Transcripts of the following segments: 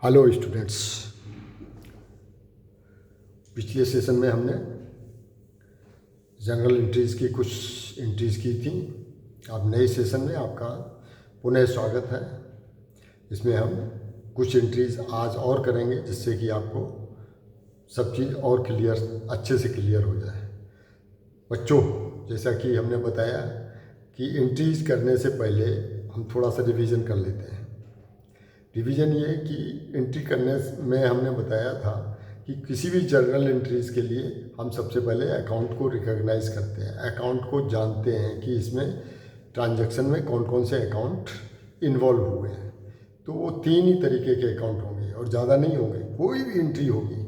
Hello students. पिछले session में हमने जनरल एंट्रीज़ की कुछ एंट्रीज़ की थी। अब नए सेशन में आपका पुनः स्वागत है। इसमें हम कुछ एंट्रीज़ आज और करेंगे जिससे कि आपको सब चीज़ और क्लियर अच्छे से क्लियर हो जाए। बच्चों, जैसा कि हमने बताया कि एंट्रीज़ करने से पहले हम थोड़ा सा रिवीजन कर लेते हैं। रिवीजन ये कि एंट्री करने में हमने बताया था कि किसी भी जर्नल एंट्रीज़ के लिए हम सबसे पहले अकाउंट को रिकॉग्नाइज करते हैं, अकाउंट को जानते हैं कि इसमें ट्रांजैक्शन में कौन कौन से अकाउंट इन्वॉल्व हुए हैं। तो वो तीन ही तरीके के अकाउंट होंगे और ज़्यादा नहीं होंगे। कोई भी एंट्री होगी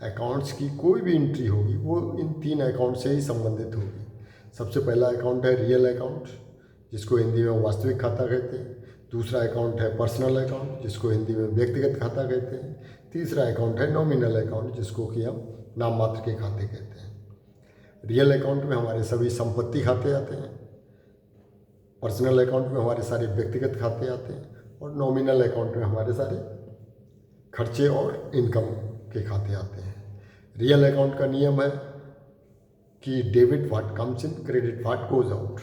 अकाउंट्स की, कोई भी एंट्री होगी वो इन तीन अकाउंट से ही संबंधित होगी। सबसे पहला अकाउंट है रियल अकाउंट, जिसको हिंदी में वास्तविक खाता कहते हैं। दूसरा अकाउंट है पर्सनल अकाउंट, जिसको हिंदी में व्यक्तिगत खाता कहते हैं। तीसरा अकाउंट है नॉमिनल अकाउंट, जिसको कि हम नाम मात्र के खाते कहते हैं। रियल अकाउंट में हमारे सभी संपत्ति खाते आते हैं, पर्सनल अकाउंट में हमारे सारे व्यक्तिगत खाते आते हैं और नॉमिनल अकाउंट में हमारे सारे खर्चे और इनकम के खाते आते हैं। रियल अकाउंट का नियम है कि debit what comes in, credit what goes out.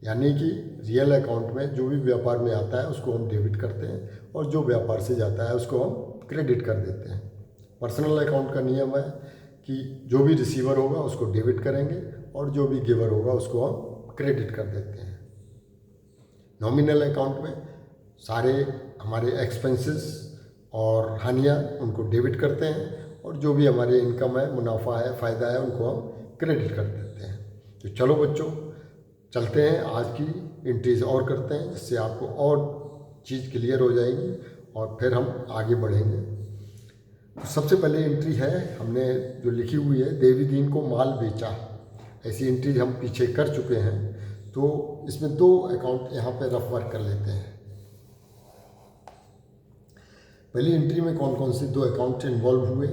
यानी कि रियल अकाउंट में जो भी व्यापार में आता है उसको हम डेबिट करते हैं और जो व्यापार से जाता है उसको हम क्रेडिट कर देते हैं। पर्सनल अकाउंट का नियम है कि जो भी रिसीवर होगा उसको डेबिट करेंगे और जो भी गिवर होगा उसको हम क्रेडिट कर देते हैं। नॉमिनल अकाउंट में सारे हमारे एक्सपेंसेस और हानियाँ उनको डेबिट करते हैं और जो भी हमारे इनकम है, मुनाफा है, फ़ायदा है, उनको हम क्रेडिट कर देते हैं। तो चलो बच्चों, चलते हैं आज की एंट्रीज और करते हैं, जिससे आपको और चीज़ क्लियर हो जाएगी और फिर हम आगे बढ़ेंगे। तो सबसे पहले एंट्री है हमने जो लिखी हुई है, देवी दीन को माल बेचा। ऐसी एंट्रीज हम पीछे कर चुके हैं, तो इसमें दो अकाउंट यहाँ पे रफ वर्क कर लेते हैं। पहली एंट्री में कौन कौन से दो अकाउंट इन्वॉल्व हुए?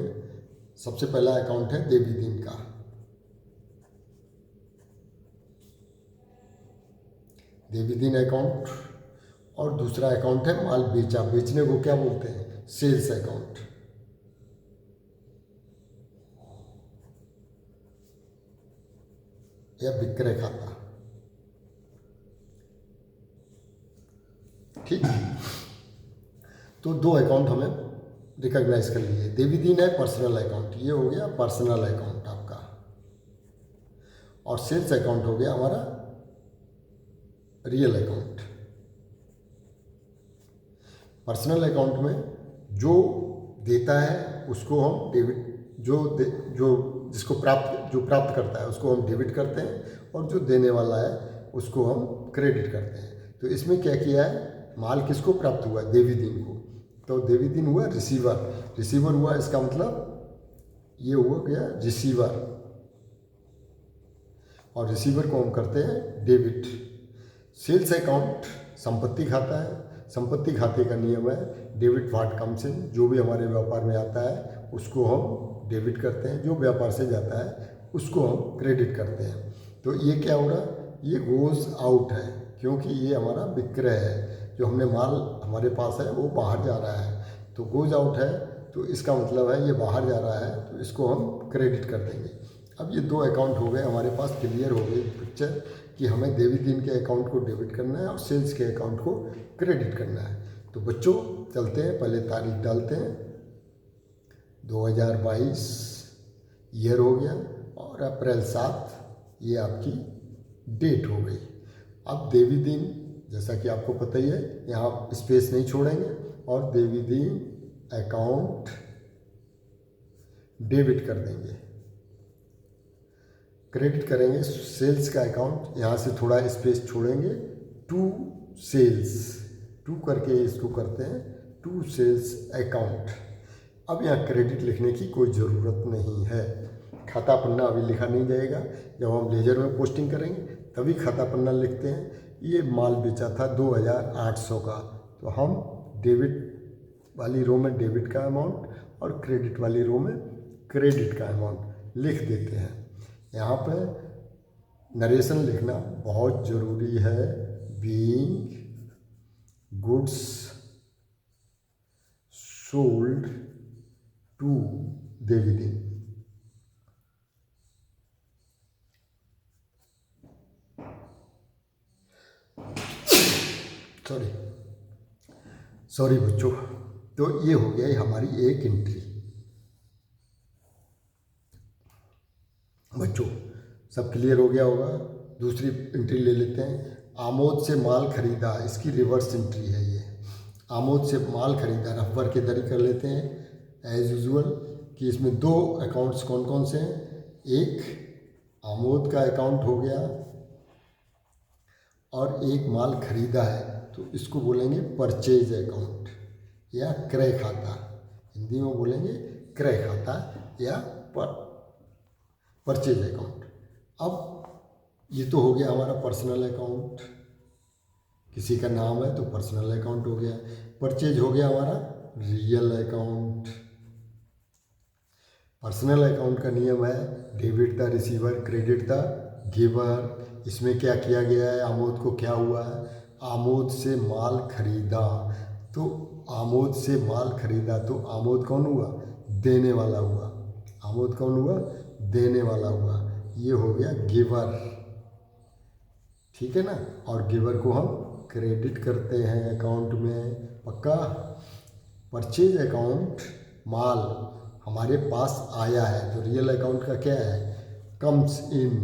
सबसे पहला अकाउंट है देवी दीन का, देवी दीन अकाउंट, और दूसरा अकाउंट है माल बेचा। बेचने को क्या बोलते हैं? Sales account. या विक्रय खाता। ठीक, तो दो अकाउंट हमें रिकॉग्नाइज कर लिए। देवी दीन है पर्सनल अकाउंट, ये हो गया पर्सनल अकाउंट आपका, और सेल्स अकाउंट हो गया हमारा रियल अकाउंट। पर्सनल अकाउंट में जो देता है उसको हम डेबिट, जिसको प्राप्त करता है उसको हम डेबिट करते हैं और जो देने वाला है उसको हम क्रेडिट करते हैं। तो इसमें क्या किया है, माल किसको प्राप्त हुआ? देवी दीन को। तो देवी दीन हुआ रिसीवर, रिसीवर हुआ, इसका मतलब ये हुआ गया रिसीवर, और रिसीवर को हम करते हैं डेबिट। सेल्स अकाउंट संपत्ति खाता है। संपत्ति खाते का नियम है डेबिट व्हाट कम्स इन, जो भी हमारे व्यापार में आता है उसको हम डेबिट करते हैं, जो व्यापार से जाता है उसको हम क्रेडिट करते हैं। तो ये क्या हो रहा? ये गोज आउट है, क्योंकि ये हमारा विक्रय है। जो हमने माल हमारे पास है वो बाहर जा रहा है, तो गोज आउट है, तो इसका मतलब है ये बाहर जा रहा है, तो इसको हम क्रेडिट कर देंगे। अब ये दो अकाउंट हो गए हमारे पास, क्लियर हो गई पिक्चर कि हमें देवी दीन के अकाउंट को डेबिट करना है और सेल्स के अकाउंट को क्रेडिट करना है। तो बच्चों चलते हैं, पहले तारीख डालते हैं। 2022 ईयर हो गया और अप्रैल 7 ये आपकी डेट हो गई। अब देवी दीन, जैसा कि आपको पता ही है, यहाँ स्पेस नहीं छोड़ेंगे और देवी दीन अकाउंट डेबिट कर देंगे, क्रेडिट करेंगे सेल्स का अकाउंट, यहाँ से थोड़ा स्पेस छोड़ेंगे, टू सेल्स, टू करके इसको करते हैं टू सेल्स अकाउंट। अब यहाँ क्रेडिट लिखने की कोई ज़रूरत नहीं है, खाता पन्ना अभी लिखा नहीं जाएगा, जब हम लेजर में पोस्टिंग करेंगे तभी खाता पन्ना लिखते हैं। ये माल बेचा था 2800 का, तो हम डेबिट वाली रो में डेबिट का अमाउंट और क्रेडिट वाली रो में क्रेडिट का अमाउंट लिख देते हैं। यहाँ पे नरेशन लिखना बहुत ज़रूरी है। Being goods sold to Devi Deen. Sorry बच्चों, तो ये हो गया हमारी एक एंट्री। बच्चों सब क्लियर हो गया होगा। दूसरी एंट्री ले लेते हैं। आमोद से माल खरीदा, इसकी रिवर्स एंट्री है ये। आमोद से माल खरीदा, रफ वर्क के दरी कर लेते हैं एज यूजुअल कि इसमें दो अकाउंट्स कौन कौन से हैं। एक आमोद का अकाउंट हो गया और एक माल खरीदा है, तो इसको बोलेंगे परचेज अकाउंट या क्रय खाता। हिंदी में बोलेंगे क्रय खाता या परचेज अकाउंट। अब ये तो हो गया हमारा पर्सनल अकाउंट, किसी का नाम है तो पर्सनल अकाउंट हो गया। परचेज हो गया हमारा रियल अकाउंट। पर्सनल अकाउंट का नियम है debit the receiver, credit the giver. इसमें क्या किया गया है, आमोद को क्या हुआ है, आमोद से माल खरीदा, तो आमोद से माल खरीदा तो आमोद कौन हुआ, देने वाला हुआ। आमोद कौन हुआ, देने वाला हुआ। ये हो गया गिवर, ठीक है ना। और गिवर को हम क्रेडिट करते हैं अकाउंट में, पक्का। परचेज अकाउंट, माल हमारे पास आया है, तो रियल अकाउंट का क्या है, कम्स इन।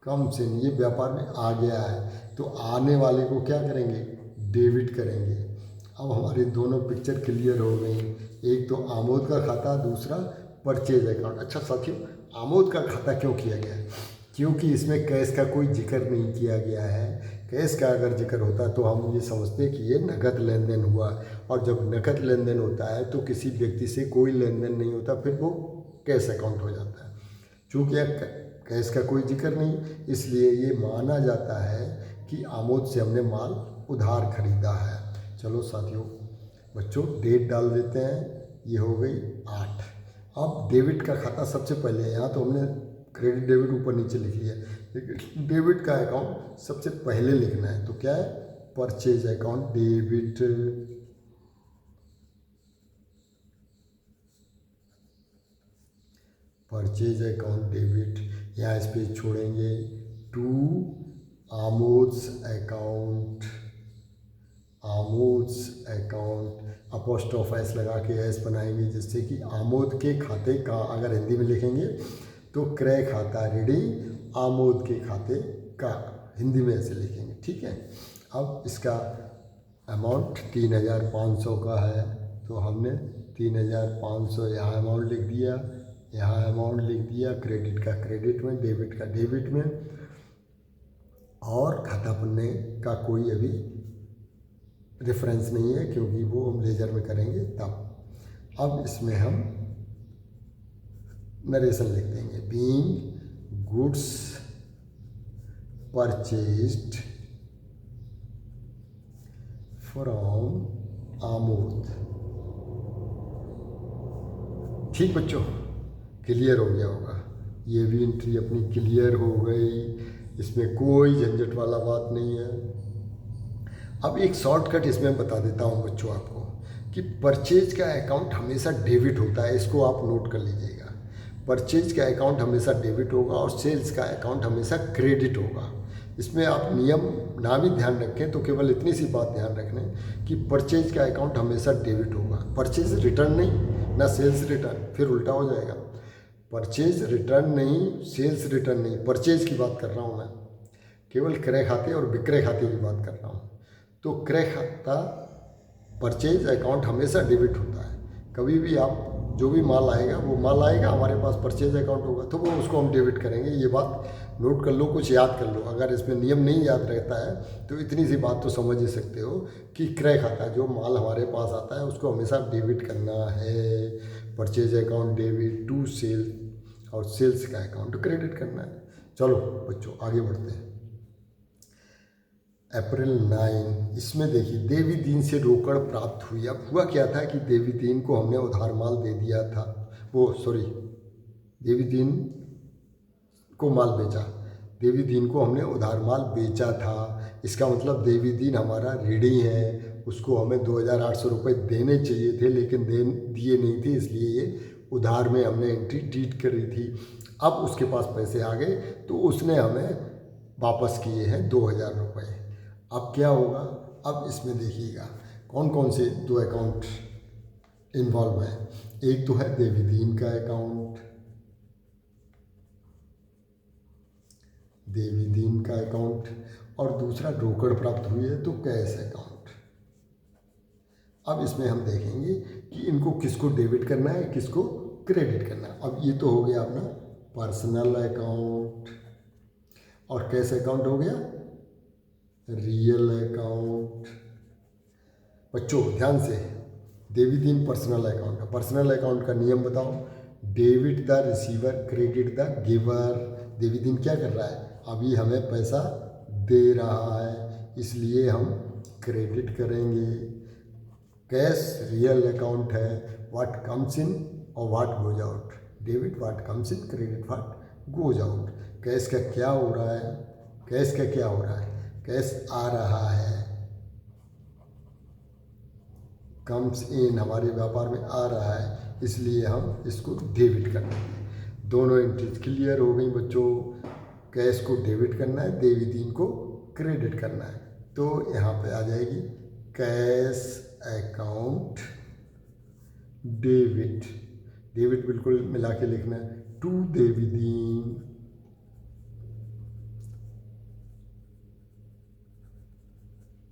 कम्स इन, ये व्यापार में आ गया है, तो आने वाले को क्या करेंगे, डेबिट करेंगे। अब हमारी दोनों पिक्चर क्लियर हो गई। एक तो आमोद का खाता, दूसरा परचेज अकाउंट। अच्छा साथियों, आमोद का खाता क्यों किया गया है, क्योंकि इसमें कैश का कोई जिक्र नहीं किया गया है। कैश का अगर जिक्र होता तो हम ये समझते कि ये नकद लेन देन हुआ, और जब नकद लेन देन होता है तो किसी व्यक्ति से कोई लेन देन नहीं होता, फिर वो कैश अकाउंट हो जाता है। चूँकि कैश का कोई जिक्र नहीं, इसलिए ये माना जाता है कि आमोद से हमने माल उधार खरीदा है। चलो साथियों, बच्चों डेट डाल देते हैं, ये हो गई 8। अब डेबिट का खाता सबसे पहले है, यहाँ तो हमने क्रेडिट डेबिट ऊपर नीचे लिख लिया, लेकिन डेबिट का अकाउंट सबसे पहले लिखना है। तो क्या है, purchase account debit. Purchase account debit, यहाँ इस पे छोड़ेंगे to Amod's account. Amod's account apostrophe S लगा के एस बनाएंगे, जिससे कि आमोद के खाते का, अगर हिंदी में लिखेंगे तो क्रय खाता रेडी आमोद के खाते का, हिंदी में ऐसे लिखेंगे, ठीक है। अब इसका अमाउंट 3500 का है, तो हमने 3500 यहाँ अमाउंट लिख दिया, यहाँ अमाउंट लिख दिया। क्रेडिट का क्रेडिट में, डेबिट का डेबिट में, और खाता पन्ने का कोई अभी रेफरेंस नहीं है, क्योंकि वो हम लेजर में करेंगे तब। अब इसमें हम नरेशन लिख देंगे, being goods purchased from Amod. ठीक बच्चों, क्लियर हो गया होगा। ये भी एंट्री अपनी क्लियर हो गई, इसमें कोई झंझट वाला बात नहीं है। अब एक शॉर्टकट इसमें बता देता हूँ बच्चों आपको, कि परचेज का अकाउंट हमेशा डेबिट होता है, इसको आप नोट कर लीजिएगा। परचेज का अकाउंट हमेशा डेबिट होगा और सेल्स का अकाउंट हमेशा क्रेडिट होगा। इसमें आप नियम ना भी ध्यान रखें तो केवल इतनी सी बात ध्यान रखना कि परचेज का अकाउंट हमेशा डेबिट होगा। परचेज रिटर्न नहीं, ना सेल्स रिटर्न, फिर उल्टा हो जाएगा। परचेज रिटर्न नहीं, सेल्स रिटर्न नहीं, परचेज की बात कर रहा हूँ मैं, केवल क्रय खाते और विक्रय खाते की बात कर रहा हूँ। तो क्रय खाता, परचेज अकाउंट हमेशा डेबिट होता है। कभी भी आप जो भी माल आएगा, वो माल आएगा हमारे पास, परचेज अकाउंट होगा, तो वो उसको हम डेबिट करेंगे। ये बात नोट कर लो, कुछ याद कर लो। अगर इसमें नियम नहीं याद रहता है तो इतनी सी बात तो समझ ही सकते हो कि क्रय खाता, जो माल हमारे पास आता है उसको हमेशा डेबिट करना है। Purchase account debit to sale, और सेल्स का अकाउंट क्रेडिट करना है। चलो बच्चों आगे बढ़ते हैं। अप्रैल 9, इसमें देखिए देवी दीन से रोकड़ प्राप्त हुई। अब हुआ क्या था कि देवी दीन को हमने उधार माल दे दिया था, देवी दीन को माल बेचा, देवी दीन को हमने उधार माल बेचा था। इसका मतलब देवी दीन हमारा ऋणी है, उसको हमें 2,800 रुपये देने चाहिए थे लेकिन दिए नहीं थे, इसलिए ये उधार में हमने एंट्री डीड करी थी। अब उसके पास पैसे आ गए तो उसने हमें वापस किए हैं 2,000 रुपये। अब क्या होगा, अब इसमें देखिएगा कौन कौन से दो अकाउंट इन्वॉल्व हैं। एक तो है देवी दीन का अकाउंट, देवी दीन का अकाउंट, और दूसरा रोकड़ प्राप्त हुई है तो कैश अकाउंट। अब इसमें हम देखेंगे कि इनको किसको डेबिट करना है, किसको क्रेडिट करना है। अब ये तो हो गया अपना पर्सनल अकाउंट, और कैश अकाउंट हो गया रियल अकाउंट। बच्चों ध्यान से, देवी दीन पर्सनल अकाउंट है। पर्सनल अकाउंट का नियम बताओ, debit the receiver, credit the giver. Devi Deen क्या कर रहा है, अभी हमें पैसा दे रहा है, इसलिए हम क्रेडिट करेंगे। कैश रियल अकाउंट है, व्हाट कम्स इन और what goes out. Debit what comes in, credit what goes out. Cash का क्या हो रहा है, कैश का क्या हो रहा है, कैश आ रहा है, कम्स इन हमारे व्यापार में आ रहा है, इसलिए हम इसको डेबिट करना है। दोनों एंट्रीज क्लियर हो गई बच्चों। कैश को डेबिट करना है, देवी दीन को क्रेडिट करना है। तो यहाँ पे आ जाएगी कैश अकाउंट डेबिट। डेबिट बिल्कुल मिला के लिखना है, to Devi Deen,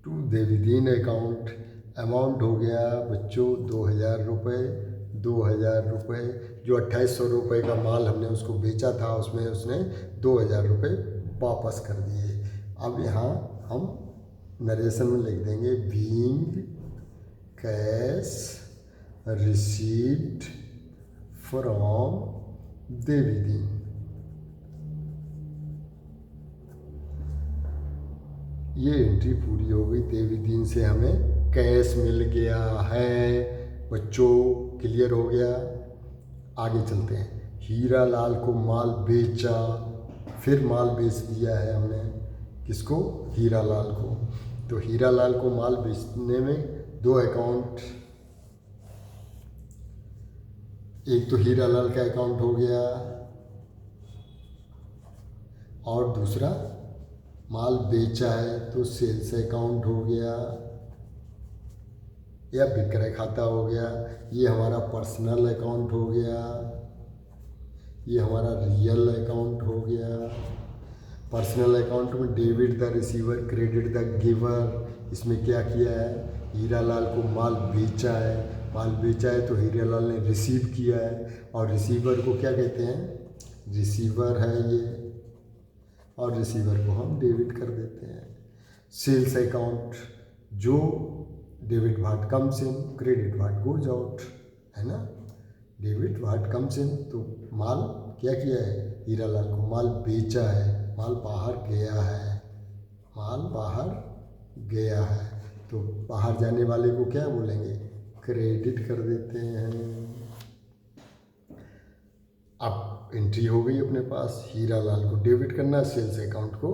to Devi Deen account. Amount हो गया बच्चों 2,000 रुपये। 2,000 रुपये, जो 2,800 रुपये का माल हमने उसको बेचा था, उसमें उसने 2,000 रुपये वापस कर दिए। अब यहाँ हम नरेशन में लिख देंगे बीइंग कैश रिसीव्ड फ्रॉम देवी दीन। ये एंट्री पूरी हो गई, देवी दीन से हमें कैश मिल गया है। बच्चों क्लियर हो गया। आगे चलते हैं। हीरा लाल को माल बेचा, फिर माल बेच दिया है हमने, किसको, हीरा लाल को। तो हीरा लाल को माल बेचने में दो अकाउंट, एक तो हीरा लाल का अकाउंट हो गया और दूसरा माल बेचा है तो सेल्स अकाउंट हो गया या विक्रय खाता हो गया। ये हमारा पर्सनल अकाउंट हो गया, ये हमारा रियल अकाउंट हो गया। पर्सनल अकाउंट में debit the receiver, credit the giver. इसमें क्या किया है, हीरा लाल को माल बेचा है, माल बेचा है तो हीरा लाल ने रिसीव किया है, और रिसीवर को क्या कहते हैं, रिसीवर है ये, और रिसीवर को हम डेबिट कर देते हैं। सेल्स अकाउंट, जो debit what comes in, credit what goes out, है ना। डेबिट व्हाट कम्स इन, तो माल क्या किया है, हीरा लाल को माल बेचा है, माल बाहर गया है, माल बाहर गया है, तो बाहर जाने वाले को क्या बोलेंगे, क्रेडिट कर देते हैं। अब एंट्री हो गई अपने पास, हीरा लाल को डेबिट करना है, सेल्स अकाउंट को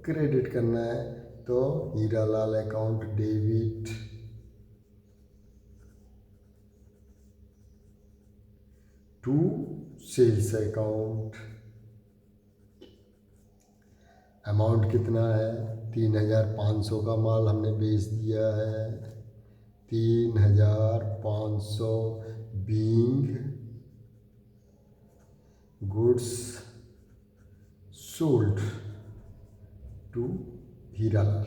क्रेडिट करना है। तो Hira Lal account debit, to sales account. Amount कितना है, 3,500 का माल हमने बेच दिया है। 3,500 being goods sold to Hira Lal.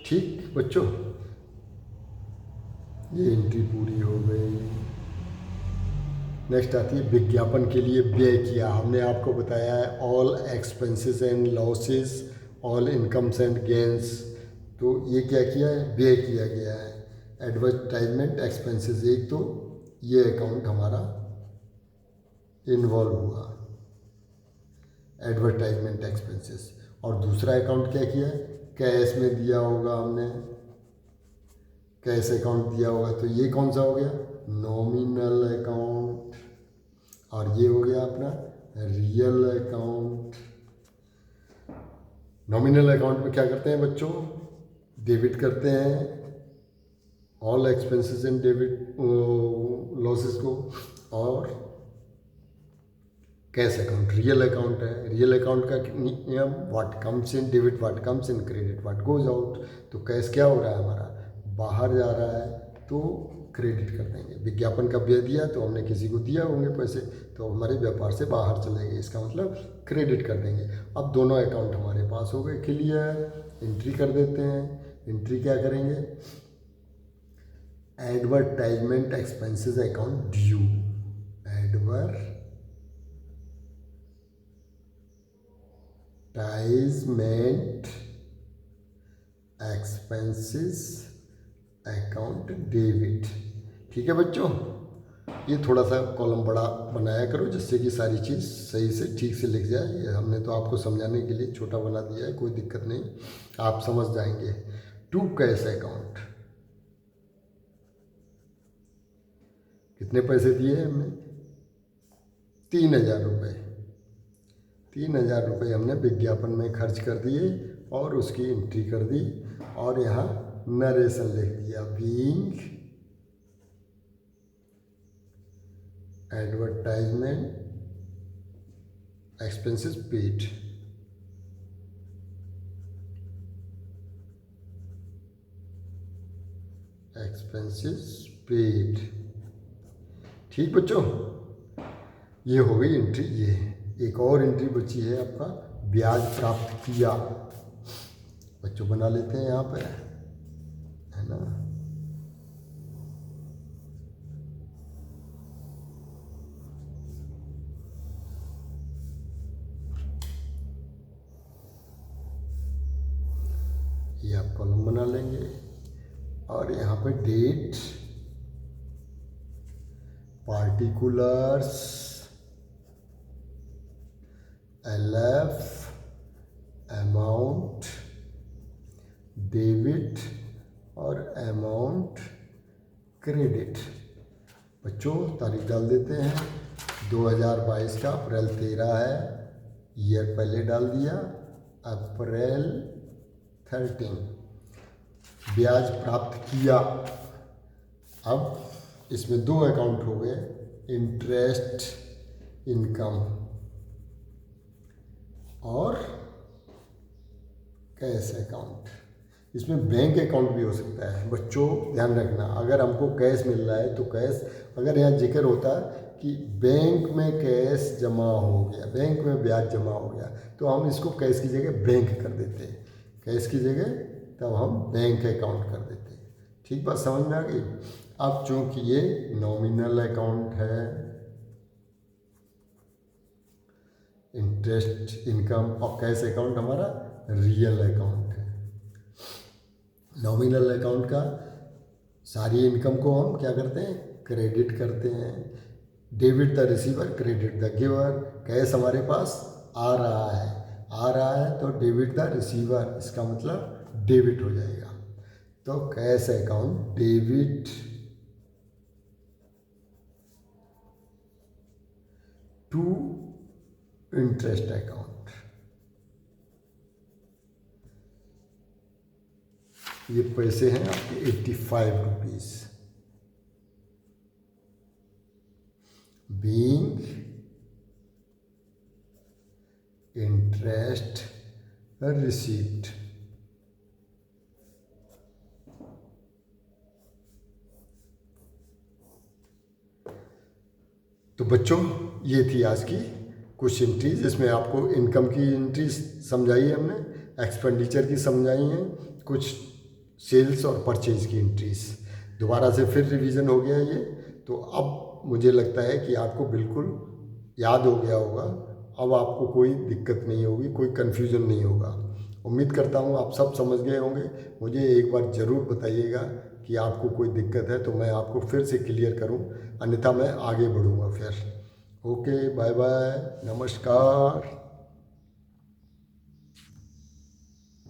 ठीक बच्चों, ये एंट्री पूरी हो गई। नेक्स्ट आती है विज्ञापन के लिए व्यय किया। हमने आपको बताया है all expenses and losses, all incomes and gains. तो ये क्या किया है, व्यय किया गया है। एडवर्टाइजमेंट एक्सपेंसेस, एक तो ये अकाउंट हमारा इन्वॉल्व हुआ, एडवर्टाइजमेंट एक्सपेंसेस, और दूसरा अकाउंट क्या किया है, कैश में दिया होगा हमने, कैश अकाउंट दिया होगा, तो ये कौन सा हो गया, नॉमिनल अकाउंट, और ये हो गया अपना रियल अकाउंट। नॉमिनल अकाउंट में क्या करते हैं बच्चों, डेबिट करते हैं all expenses and debit losses को। और कैश अकाउंट रियल अकाउंट है, रियल अकाउंट का नियम what comes in debit what comes in credit what goes out. तो कैश क्या हो रहा है हमारा, बाहर जा रहा है तो क्रेडिट कर देंगे। विज्ञापन का व्यय दिया तो हमने किसी को दिया होंगे पैसे, तो हमारे व्यापार से बाहर चले गए, इसका मतलब क्रेडिट कर देंगे। अब दोनों अकाउंट हमारे पास हो गए क्लियर, एंट्री कर देते हैं। एंट्री क्या करेंगे, advertisement expenses account due, advertisement expenses account debit. ठीक है बच्चों, ये थोड़ा सा कॉलम बड़ा बनाया करो जिससे कि सारी चीज़ सही से ठीक से लिख जाए। ये हमने तो आपको समझाने के लिए छोटा बना दिया है, कोई दिक्कत नहीं, आप समझ जाएंगे। टू कैश अकाउंट, कितने पैसे दिए हमने, 3,000 रुपये। 3,000 रुपये हमने विज्ञापन में खर्च कर दिए और उसकी एंट्री कर दी और यहाँ नरेशन लिख दिया, being advertisement expenses paid. Expenses paid. ठीक बच्चों, ये हो गई एंट्री। ये एक और एंट्री बची है आपका, ब्याज प्राप्त किया। बच्चों बना लेते हैं यहाँ पे, है ना। ये आप कॉलम बना लेंगे और यहाँ पे date, particulars, LF, amount, debit और अमाउंट क्रेडिट। बच्चों तारीख डाल देते हैं, 2022 का अप्रैल 13 है, ईयर पहले डाल दिया, अप्रैल 13। ब्याज प्राप्त किया। अब इसमें दो अकाउंट हो गए, इंटरेस्ट इनकम और कैश अकाउंट। इसमें बैंक अकाउंट भी हो सकता है। बच्चों ध्यान रखना, अगर हमको कैश मिल रहा है तो कैश, अगर यहाँ जिक्र होता कि बैंक में कैश जमा हो गया, बैंक में ब्याज जमा हो गया, तो हम इसको कैश की जगह बैंक कर देते हैं, कैश की जगह तब हम बैंक अकाउंट कर देते हैं। ठीक बात समझ में आ गई। अब चूंकि ये नॉमिनल अकाउंट है, इंटरेस्ट इनकम और कैश अकाउंट हमारा रियल अकाउंट है। नॉमिनल अकाउंट का सारी इनकम को हम क्या करते हैं, क्रेडिट करते हैं। Debit the receiver, credit the giver. Cash हमारे पास आ रहा है तो डेबिट द रिसीवर, इसका मतलब डेबिट हो जाएगा। तो cash account debit to interest account. ये पैसे हैं आपके 85 रुपीज। Being interest received. तो बच्चों ये थी आज की कुछ एंट्रीज, जिसमें आपको इनकम की एंट्रीज समझाई है हमने, एक्सपेंडिचर की समझाई हैं, कुछ सेल्स और परचेज की एंट्रीज। दोबारा से फिर रिवीजन हो गया ये, तो अब मुझे लगता है कि आपको बिल्कुल याद हो गया होगा। अब आपको कोई दिक्कत नहीं होगी, कोई कन्फ्यूज़न नहीं होगा। उम्मीद करता हूँ आप सब समझ गए होंगे। मुझे एक बार ज़रूर बताइएगा कि आपको कोई दिक्कत है तो मैं आपको फिर से क्लियर करूँ, अन्यथा मैं आगे बढ़ूँगा फिर। ओके, बाय बाय, नमस्कार।